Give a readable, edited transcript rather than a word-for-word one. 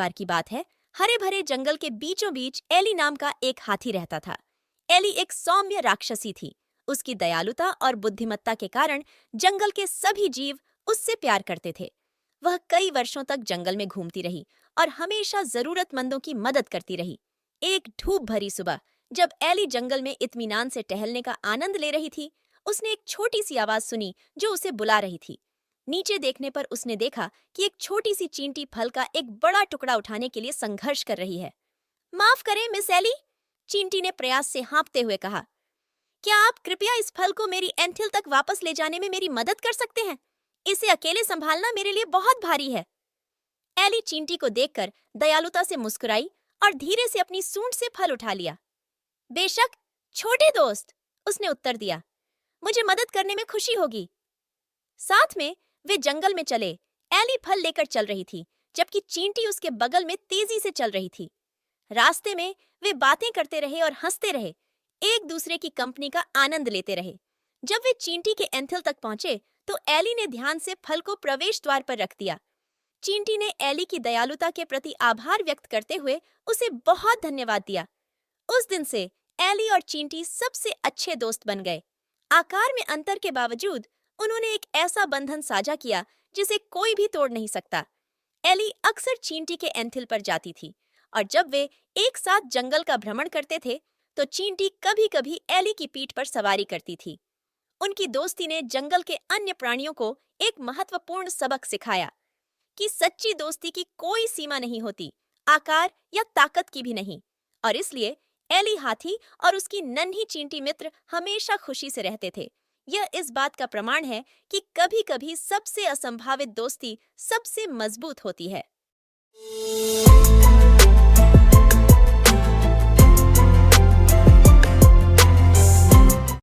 बार की बात है। हरे भरे जंगल के बीचों बीच एली नाम का एक हाथी रहता था। एली एक सौम्य राक्षसी थी। उसकी दयालुता और बुद्धिमत्ता के कारण जंगल के सभी जीव उससे प्यार करते थे। वह कई वर्षों तक जंगल में घूमती रही और हमेशा जरूरतमंदों की मदद करती रही। एक धूप भरी सुबह, जब एली जंगल में इत्मीनान से टहलने का आनंद ले रही थी, उसने एक छोटी सी आवाज सुनी जो उसे बुला रही थी। नीचे देखने पर उसने देखा कि एक छोटी सी चींटी फल का एक बड़ा टुकड़ा उठाने के लिए संघर्ष कर रही है। माफ करें मिस एली, चींटी ने प्रयास से हाँफते हुए कहा। क्या आप कृपया इस फल को मेरी एंथिल तक वापस ले जाने में मेरी मदद कर सकते हैं? इसे अकेले संभालना मेरे लिए बहुत भारी है। एली चींटी को देखकर दयालुता से मुस्कुराई और धीरे से अपनी सूंड से फल उठा लिया। बेशक, छोटे दोस्त, उसने उत्तर दिया। मुझे मदद करने में खुशी होगी। साथ में वे जंगल में चले। एली फल लेकर चल रही थी, जबकि चींटी उसके बगल में तेजी से चल रही थी। रास्ते में वे बातें करते रहे और हंसते रहे, एक दूसरे की कंपनी का आनंद लेते रहे। जब वे चींटी के एंथिल तक पहुंचे, तो एली ने ध्यान से फल को प्रवेश द्वार पर रख दिया। चींटी ने एली की दयालुता के प्रति आभार व्यक्त करते हुए उसे बहुत धन्यवाद दिया। उस दिन से एली और चींटी सबसे अच्छे दोस्त बन गए। आकार में अंतर के बावजूद उन्होंने एक ऐसा बंधन साझा किया जिसे कोई भी तोड़ नहीं सकता। एली अक्सर चींटी के एंथिल पर जाती थी, और जब वे एक साथ जंगल का भ्रमण करते थे, तो चींटी कभी-कभी एली की पीठ पर सवारी करती थी। उनकी दोस्ती ने जंगल के अन्य प्राणियों को एक महत्वपूर्ण सबक सिखाया कि सच्ची दोस्ती की कोई सीमा नहीं होती, आकार या ताकत की भी नहीं। और इसलिए एली हाथी और उसकी नन्ही चींटी मित्र हमेशा खुशी से रहते थे। यह इस बात का प्रमाण है कि कभी-कभी सबसे असंभावित दोस्ती सबसे मजबूत होती है।